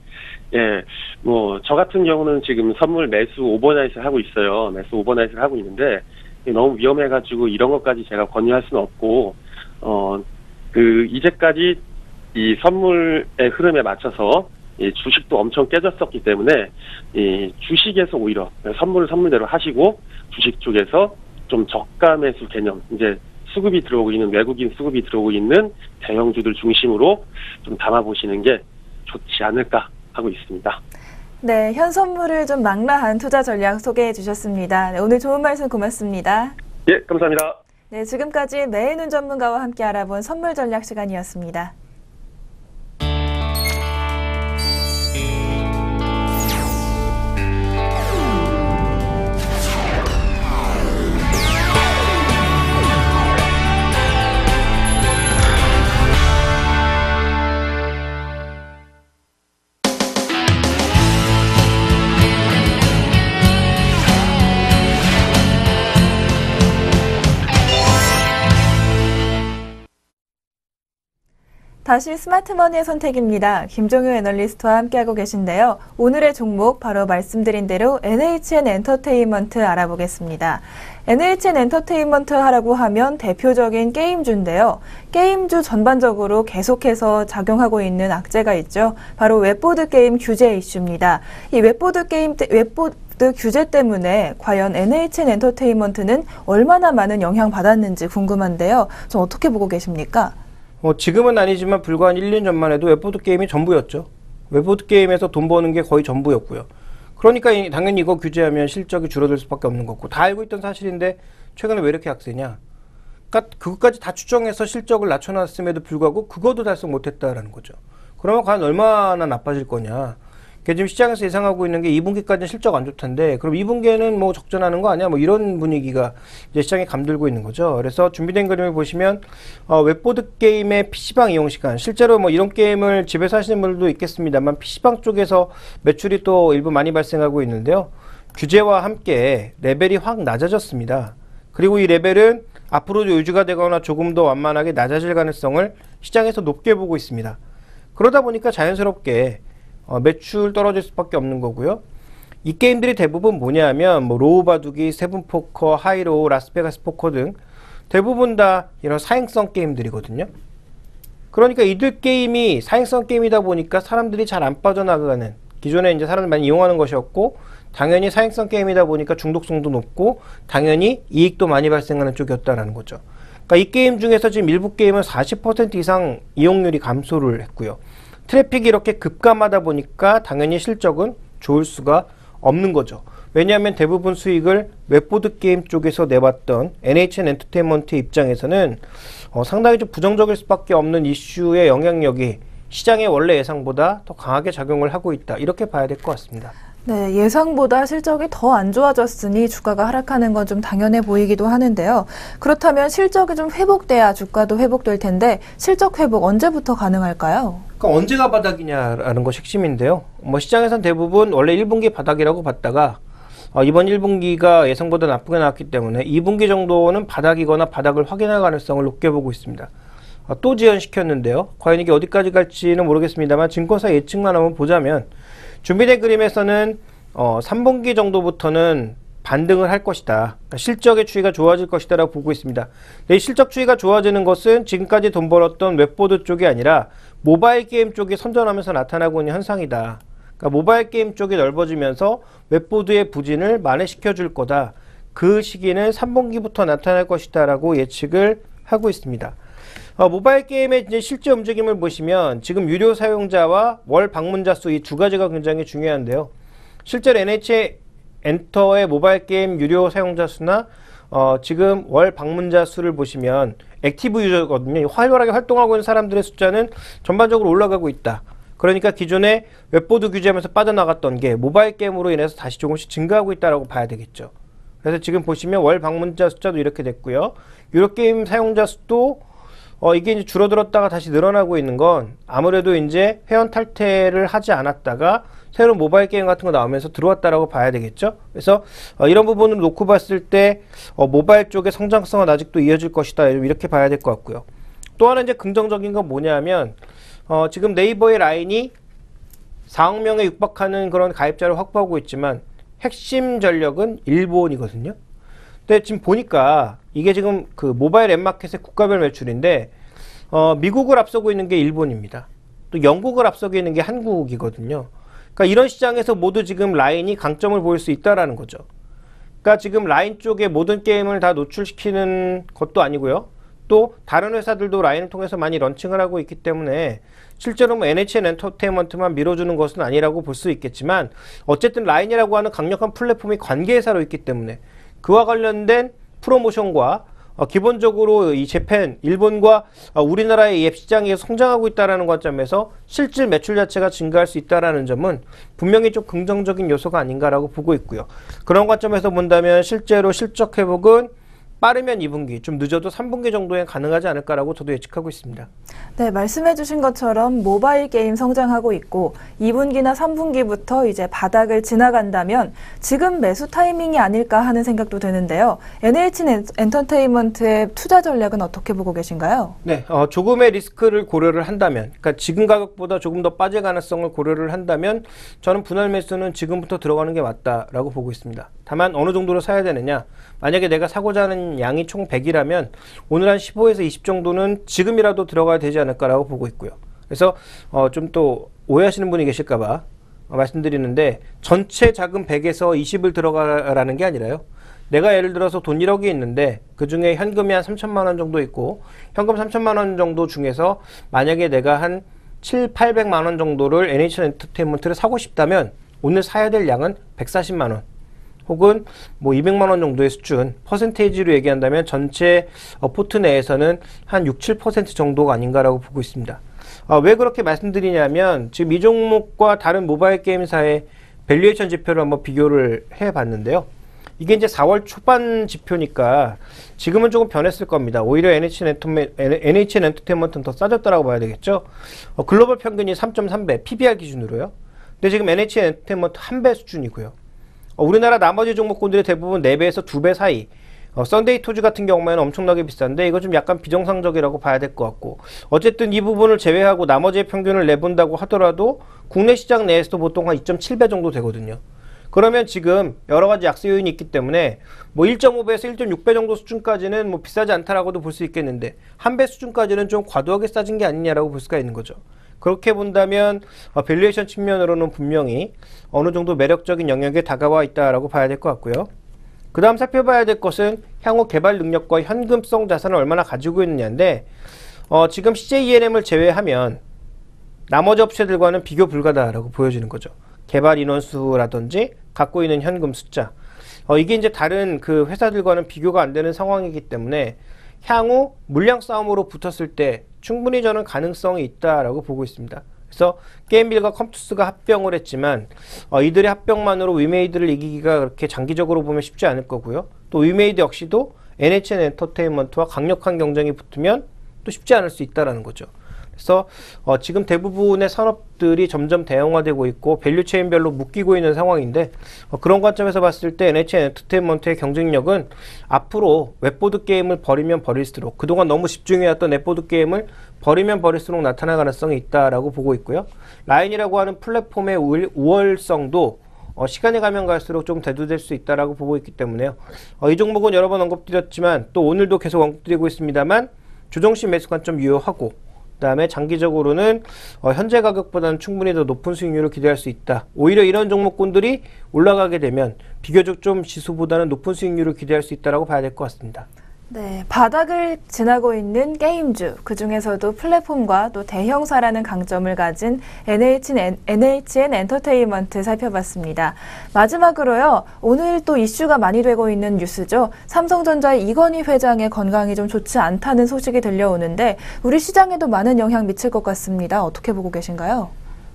저 같은 경우는 지금 선물 매수 오버나잇을 하고 있어요. 매수 오버나잇을 하고 있는데, 너무 위험해가지고 이런 것까지 제가 권유할 수는 없고, 이제까지 이 선물의 흐름에 맞춰서 이 주식도 엄청 깨졌었기 때문에, 이 주식에서 오히려 선물을 선물대로 하시고, 주식 쪽에서 좀 저가 매수 개념, 이제 수급이 들어오고 있는, 외국인 수급이 들어오고 있는 대형주들 중심으로 좀 담아보시는 게 좋지 않을까 하고 있습니다. 네, 현 선물을 좀 망라한 투자 전략 소개해 주셨습니다. 네, 오늘 좋은 말씀 고맙습니다. 예, 감사합니다. 네, 지금까지 매해눈 전문가와 함께 알아본 선물 전략 시간이었습니다. 다시 스마트머니의 선택입니다. 김종효 애널리스트와 함께하고 계신데요. 오늘의 종목 바로 말씀드린 대로 NHN 엔터테인먼트 알아보겠습니다. NHN 엔터테인먼트 하라고 하면 대표적인 게임주인데요. 게임주 전반적으로 계속해서 작용하고 있는 악재가 있죠. 바로 웹보드 게임 규제 이슈입니다. 이 웹보드 규제 때문에 과연 NHN 엔터테인먼트는 얼마나 많은 영향 받았는지 궁금한데요. 좀 어떻게 보고 계십니까? 지금은 아니지만 불과 한 1년 전만 해도 웹보드 게임이 전부였죠. 웹보드 게임에서 돈 버는 게 거의 전부였고요. 그러니까 당연히 이거 규제하면 실적이 줄어들 수밖에 없는 거고, 다 알고 있던 사실인데 최근에 왜 이렇게 약세냐. 그러니까 그것까지 다 추정해서 실적을 낮춰놨음에도 불구하고 그것도 달성 못했다라는 거죠. 그러면 과연 얼마나 나빠질 거냐. 지금 시장에서 예상하고 있는 게 2분기까지는 실적 안 좋던데, 그럼 2분기에는 뭐 적전하는 거 아니야? 뭐 이런 분위기가 이제 시장에 감돌고 있는 거죠. 그래서 준비된 그림을 보시면 웹보드 게임의 PC방 이용 시간, 실제로 뭐 이런 게임을 집에서 하시는 분들도 있겠습니다만 PC방 쪽에서 매출이 또 일부 많이 발생하고 있는데요. 규제와 함께 레벨이 확 낮아졌습니다. 그리고 이 레벨은 앞으로도 유지가 되거나 조금 더 완만하게 낮아질 가능성을 시장에서 높게 보고 있습니다. 그러다 보니까 자연스럽게 매출 떨어질 수밖에 없는 거고요. 이 게임들이 대부분 뭐냐 하면 뭐 로우 바둑이, 세븐포커, 하이로우, 라스베가스 포커 등 대부분 다 이런 사행성 게임들이거든요. 그러니까 이들 게임이 사행성 게임이다 보니까 사람들이 잘 안 빠져나가는, 기존에 이제 사람들 많이 이용하는 것이었고, 당연히 사행성 게임이다 보니까 중독성도 높고 당연히 이익도 많이 발생하는 쪽이었다라는 거죠. 그러니까 이 게임 중에서 지금 일부 게임은 40% 이상 이용률이 감소를 했고요. 트래픽이 이렇게 급감하다 보니까 당연히 실적은 좋을 수가 없는 거죠. 왜냐하면 대부분 수익을 웹보드 게임 쪽에서 내봤던 NHN 엔터테인먼트 입장에서는 상당히 좀 부정적일 수밖에 없는 이슈의 영향력이 시장의 원래 예상보다 더 강하게 작용을 하고 있다. 이렇게 봐야 될 것 같습니다. 네, 예상보다 실적이 더 안 좋아졌으니 주가가 하락하는 건 좀 당연해 보이기도 하는데요. 그렇다면 실적이 좀 회복돼야 주가도 회복될 텐데 실적 회복 언제부터 가능할까요? 그러니까 언제가 바닥이냐라는 것이 핵심인데요. 뭐 시장에선 대부분 원래 1분기 바닥이라고 봤다가 이번 1분기가 예상보다 나쁘게 나왔기 때문에 2분기 정도는 바닥이거나 바닥을 확인할 가능성을 높게 보고 있습니다. 또 지연시켰는데요. 과연 이게 어디까지 갈지는 모르겠습니다만 증권사 예측만 한번 보자면 준비된 그림에서는 3분기 정도부터는 반등을 할 것이다. 그러니까 실적의 추이가 좋아질 것이다 라고 보고 있습니다. 이 실적 추이가 좋아지는 것은 지금까지 돈 벌었던 웹보드 쪽이 아니라 모바일 게임 쪽이 선전하면서 나타나고 있는 현상이다. 그러니까 모바일 게임 쪽이 넓어지면서 웹보드의 부진을 만회시켜 줄 거다. 그 시기는 3분기부터 나타날 것이다 라고 예측을 하고 있습니다. 모바일 게임의 이제 실제 움직임을 보시면 지금 유료 사용자와 월 방문자 수 이 두 가지가 굉장히 중요한데요. 실제로 NH 엔터의 모바일 게임 유료 사용자 수나 지금 월 방문자 수를 보시면 액티브 유저거든요. 활발하게 활동하고 있는 사람들의 숫자는 전반적으로 올라가고 있다. 그러니까 기존에 웹보드 규제하면서 빠져나갔던 게 모바일 게임으로 인해서 다시 조금씩 증가하고 있다고 봐야 되겠죠. 그래서 지금 보시면 월 방문자 숫자도 이렇게 됐고요. 유료 게임 사용자 수도 이게 이제 줄어들었다가 다시 늘어나고 있는 건 아무래도 이제 회원 탈퇴를 하지 않았다가 새로운 모바일 게임 같은 거 나오면서 들어왔다라고 봐야 되겠죠. 그래서 이런 부분을 놓고 봤을 때 모바일 쪽의 성장성은 아직도 이어질 것이다 이렇게 봐야 될 것 같고요. 또 하나 이제 긍정적인 건 뭐냐면 지금 네이버의 라인이 4억 명에 육박하는 그런 가입자를 확보하고 있지만 핵심 전력은 일본이거든요. 근데 지금 보니까 이게 지금 그 모바일 앱마켓의 국가별 매출인데 미국을 앞서고 있는 게 일본입니다. 또 영국을 앞서고 있는 게 한국이거든요. 그러니까 이런 시장에서 모두 지금 라인이 강점을 보일 수 있다라는 거죠. 그러니까 지금 라인 쪽에 모든 게임을 다 노출시키는 것도 아니고요. 또 다른 회사들도 라인을 통해서 많이 런칭을 하고 있기 때문에 실제로 뭐 NHN 엔터테인먼트만 밀어주는 것은 아니라고 볼 수 있겠지만 어쨌든 라인이라고 하는 강력한 플랫폼이 관계회사로 있기 때문에 그와 관련된 프로모션과 기본적으로 이 재팬, 일본과 우리나라의 앱 시장이 성장하고 있다는 관점에서 실질 매출 자체가 증가할 수 있다는 점은 분명히 좀 긍정적인 요소가 아닌가라고 보고 있고요. 그런 관점에서 본다면 실제로 실적 회복은 빠르면 2분기, 좀 늦어도 3분기 정도에 가능하지 않을까라고 저도 예측하고 있습니다. 네, 말씀해 주신 것처럼 모바일 게임 성장하고 있고 2분기나 3분기부터 이제 바닥을 지나간다면 지금 매수 타이밍이 아닐까 하는 생각도 드는데요. NHN 엔터테인먼트의 투자 전략은 어떻게 보고 계신가요? 네, 조금의 리스크를 고려를 한다면, 그러니까 지금 가격보다 조금 더 빠질 가능성을 고려를 한다면 저는 분할 매수는 지금부터 들어가는 게 맞다라고 보고 있습니다. 다만 어느 정도로 사야 되느냐, 만약에 내가 사고자 하는 양이 총 100이라면 오늘 한 15에서 20 정도는 지금이라도 들어가야 되지 않을까라고 보고 있고요. 그래서 좀 또 오해하시는 분이 계실까봐 말씀드리는데 전체 자금 100에서 20을 들어가라는 게 아니라요. 내가 예를 들어서 돈 1억이 있는데 그 중에 현금이 한 3천만 원 정도 있고 현금 3천만 원 정도 중에서 만약에 내가 한 800만 원 정도를 NHN 엔터테인먼트를 사고 싶다면 오늘 사야 될 양은 140만 원. 혹은 뭐 200만 원 정도의 수준, 퍼센테이지로 얘기한다면 전체 포트 내에서는 한 6, 7% 정도가 아닌가라고 보고 있습니다. 왜 그렇게 말씀드리냐면 지금 이 종목과 다른 모바일 게임사의 밸류에이션 지표를 한번 비교를 해봤는데요. 이게 이제 4월 초반 지표니까 지금은 조금 변했을 겁니다. 오히려 NHN 엔터테인먼트는 더 싸졌다라고 봐야 되겠죠. 글로벌 평균이 3.3배, PBR 기준으로요. 근데 지금 NHN 엔터테인먼트 1배 수준이고요. 우리나라 나머지 종목군들이 대부분 4배에서 2배 사이 썬데이 토즈 같은 경우에는 엄청나게 비싼데 이거 좀 약간 비정상적이라고 봐야 될 것 같고, 어쨌든 이 부분을 제외하고 나머지의 평균을 내본다고 하더라도 국내 시장 내에서도 보통 한 2.7배 정도 되거든요. 그러면 지금 여러 가지 약세 요인이 있기 때문에 뭐 1.5배에서 1.6배 정도 수준까지는 뭐 비싸지 않다라고도 볼 수 있겠는데, 한 배 수준까지는 좀 과도하게 싸진 게 아니냐라고 볼 수가 있는 거죠. 그렇게 본다면 밸류에이션 측면으로는 분명히 어느 정도 매력적인 영역에 다가와 있다라고 봐야 될 것 같고요. 그 다음 살펴봐야 될 것은 향후 개발 능력과 현금성 자산을 얼마나 가지고 있느냐인데, 지금 CJENM을 제외하면 나머지 업체들과는 비교 불가다라고 보여지는 거죠. 개발 인원수라든지 갖고 있는 현금 숫자, 이게 이제 다른 그 회사들과는 비교가 안 되는 상황이기 때문에 향후 물량 싸움으로 붙었을 때 충분히 저는 가능성이 있다라고 보고 있습니다. 그래서 게임빌과 컴투스가 합병을 했지만 이들의 합병만으로 위메이드를 이기기가 그렇게 장기적으로 보면 쉽지 않을 거고요. 또 위메이드 역시도 NHN 엔터테인먼트와 강력한 경쟁이 붙으면 또 쉽지 않을 수 있다라는 거죠. 그래서 지금 대부분의 산업들이 점점 대형화되고 있고 밸류체인별로 묶이고 있는 상황인데, 그런 관점에서 봤을 때 NHN 엔터테인먼트의 경쟁력은 앞으로 웹보드 게임을 버리면 버릴수록, 그동안 너무 집중해왔던 웹보드 게임을 버리면 버릴수록 나타날 가능성이 있다라고 보고 있고요. 라인이라고 하는 플랫폼의 우월성도 시간이 가면 갈수록 좀 대두될 수 있다라고 보고 있기 때문에요. 이 종목은 여러 번 언급드렸지만 또 오늘도 계속 언급드리고 있습니다만, 주종식 매수 관점 유효하고, 그 다음에 장기적으로는 현재 가격보다는 충분히 더 높은 수익률을 기대할 수 있다. 오히려 이런 종목군들이 올라가게 되면 비교적 좀 지수보다는 높은 수익률을 기대할 수 있다라고 봐야 될 것 같습니다. 네, 바닥을 지나고 있는 게임주, 그 중에서도 플랫폼과 또 대형사라는 강점을 가진 NHN 엔터테인먼트 살펴봤습니다. 마지막으로요, 오늘 또 이슈가 많이 되고 있는 뉴스죠. 삼성전자의 이건희 회장의 건강이 좀 좋지 않다는 소식이 들려오는데 우리 시장에도 많은 영향 미칠 것 같습니다. 어떻게 보고 계신가요?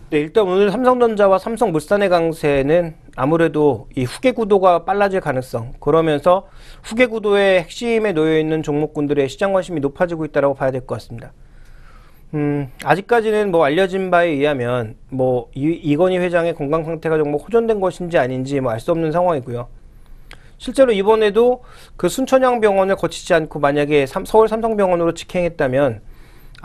네, 일단 오늘 삼성전자와 삼성물산의 강세는 아무래도 이 후계 구도가 빨라질 가능성, 그러면서 후계 구도의 핵심에 놓여 있는 종목군들의 시장 관심이 높아지고 있다고 봐야 될 것 같습니다. 아직까지는 뭐 알려진 바에 의하면 뭐 이건희 회장의 건강 상태가 정말 호전된 것인지 아닌지 뭐 알 수 없는 상황이고요. 실제로 이번에도 그 순천향병원을 거치지 않고 만약에 서울 삼성병원으로 직행했다면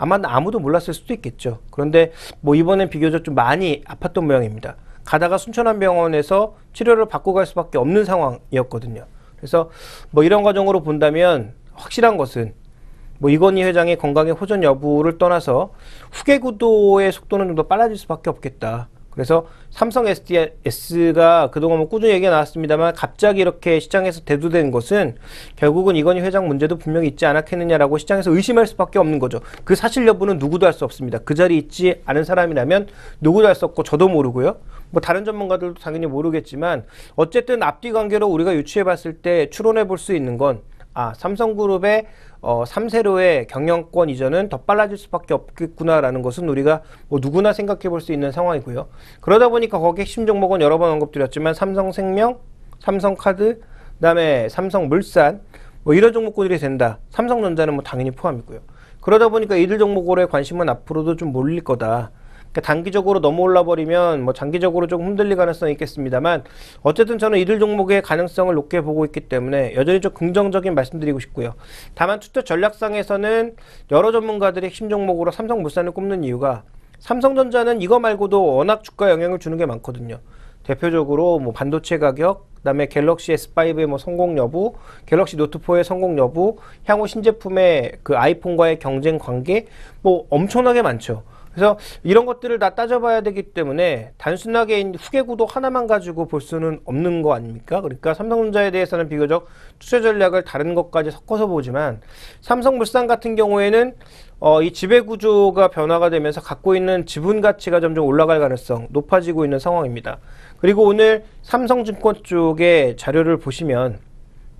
아마 아무도 몰랐을 수도 있겠죠. 그런데 뭐 이번엔 비교적 좀 많이 아팠던 모양입니다. 가다가 순천향병원에서 치료를 받고 갈 수밖에 없는 상황이었거든요. 그래서 뭐 이런 과정으로 본다면 확실한 것은 뭐 이건희 회장의 건강의 호전 여부를 떠나서 후계 구도의 속도는 좀 더 빨라질 수밖에 없겠다. 그래서 삼성 SDS가 그동안 뭐 꾸준히 얘기가 나왔습니다만 갑자기 이렇게 시장에서 대두된 것은 결국은 이건희 회장 문제도 분명히 있지 않았겠느냐라고 시장에서 의심할 수밖에 없는 거죠. 그 사실 여부는 누구도 알 수 없습니다. 그 자리에 있지 않은 사람이라면 누구도 알 수 없고 저도 모르고요. 뭐 다른 전문가들도 당연히 모르겠지만 어쨌든 앞뒤 관계로 우리가 유추해 봤을 때 추론해 볼 수 있는 건 삼성그룹의 3세로의 경영권 이전은 더 빨라질 수밖에 없겠구나라는 것은 우리가 뭐 누구나 생각해 볼 수 있는 상황이고요. 그러다 보니까 거기 핵심 종목은 여러 번 언급드렸지만 삼성생명, 삼성카드, 그다음에 삼성물산 뭐 이런 종목군들이 된다. 삼성전자는 뭐 당연히 포함이고요. 그러다 보니까 이들 종목으로의 관심은 앞으로도 좀 몰릴 거다. 그러니까 단기적으로 너무 올라버리면 뭐 장기적으로 좀 흔들릴 가능성이 있겠습니다만 어쨌든 저는 이들 종목의 가능성을 높게 보고 있기 때문에 여전히 좀 긍정적인 말씀드리고 싶고요. 다만 투자 전략상에서는 여러 전문가들이 핵심 종목으로 삼성물산을 꼽는 이유가 삼성전자는 이거 말고도 워낙 주가에 영향을 주는 게 많거든요. 대표적으로 뭐 반도체 가격, 그다음에 갤럭시 S5의 뭐 성공 여부, 갤럭시 노트4의 성공 여부, 향후 신제품의 그 아이폰과의 경쟁 관계 뭐 엄청나게 많죠. 그래서 이런 것들을 다 따져봐야 되기 때문에 단순하게 후계 구도 하나만 가지고 볼 수는 없는 거 아닙니까? 그러니까 삼성전자에 대해서는 비교적 투자 전략을 다른 것까지 섞어서 보지만 삼성물산 같은 경우에는 이 지배구조가 변화가 되면서 갖고 있는 지분 가치가 점점 올라갈 가능성 높아지고 있는 상황입니다. 그리고 오늘 삼성증권 쪽의 자료를 보시면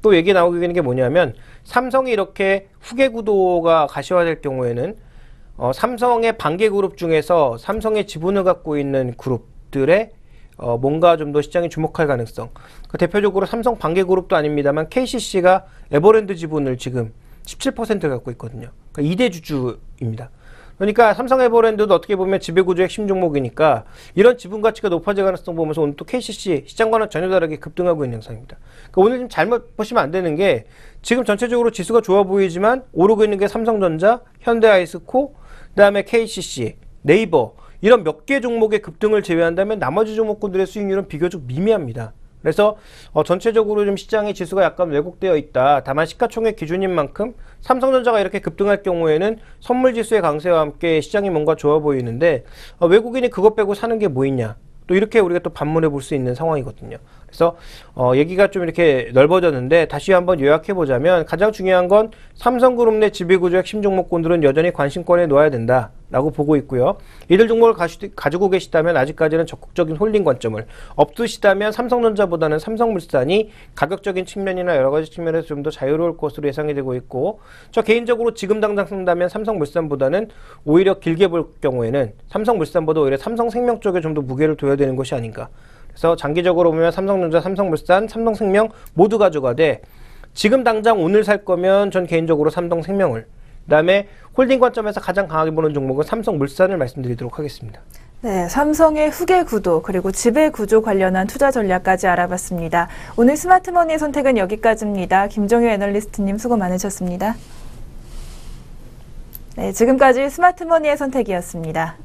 또 얘기 나오게 되는 게 뭐냐면 삼성이 이렇게 후계 구도가 가시화될 경우에는 삼성의 반개 그룹 중에서 삼성의 지분을 갖고 있는 그룹들의 뭔가 좀 더 시장이 주목할 가능성. 대표적으로 삼성 반개 그룹도 아닙니다만 KCC가 에버랜드 지분을 지금 17% 갖고 있거든요. 그러니까 2대 주주입니다. 그러니까 삼성에버랜드도 어떻게 보면 지배구조 핵심 종목이니까 이런 지분 가치가 높아질 가능성 보면서 오늘 또 KCC 시장과는 전혀 다르게 급등하고 있는 양상입니다. 그러니까 오늘 좀 잘못 보시면 안 되는 게 지금 전체적으로 지수가 좋아 보이지만 오르고 있는 게 삼성전자, 현대아이스코, 그다음에 KCC, 네이버 이런 몇 개 종목의 급등을 제외한다면 나머지 종목군들의 수익률은 비교적 미미합니다. 그래서 전체적으로 좀 시장의 지수가 약간 왜곡되어 있다. 다만 시가총액 기준인 만큼 삼성전자가 이렇게 급등할 경우에는 선물지수의 강세와 함께 시장이 뭔가 좋아 보이는데 외국인이 그것 빼고 사는 게 뭐 있냐. 또 이렇게 우리가 또 반문해 볼 수 있는 상황이거든요. 그래서 얘기가 좀 이렇게 넓어졌는데 다시 한번 요약해 보자면 가장 중요한 건 삼성그룹 내 지배구조 핵심 종목군들은 여전히 관심권에 놓아야 된다라고 보고 있고요. 이들 종목을 가지고 계시다면 아직까지는 적극적인 홀딩 관점을, 없으시다면 삼성전자보다는 삼성물산이 가격적인 측면이나 여러 가지 측면에서 좀 더 자유로울 것으로 예상이 되고 있고, 저 개인적으로 지금 당장 쓴다면 삼성물산보다는 오히려 길게 볼 경우에는 삼성물산보다 오히려 삼성생명 쪽에 좀 더 무게를 둬야 되는 것이 아닌가. 그래서 장기적으로 보면 삼성전자, 삼성물산, 삼성생명 모두 가져가되 지금 당장 오늘 살 거면 전 개인적으로 삼성생명을, 그다음에 홀딩 관점에서 가장 강하게 보는 종목은 삼성물산을 말씀드리도록 하겠습니다. 네, 삼성의 후계 구도 그리고 지배 구조 관련한 투자 전략까지 알아봤습니다. 오늘 스마트머니의 선택은 여기까지입니다. 김종효 애널리스트님 수고 많으셨습니다. 네, 지금까지 스마트머니의 선택이었습니다.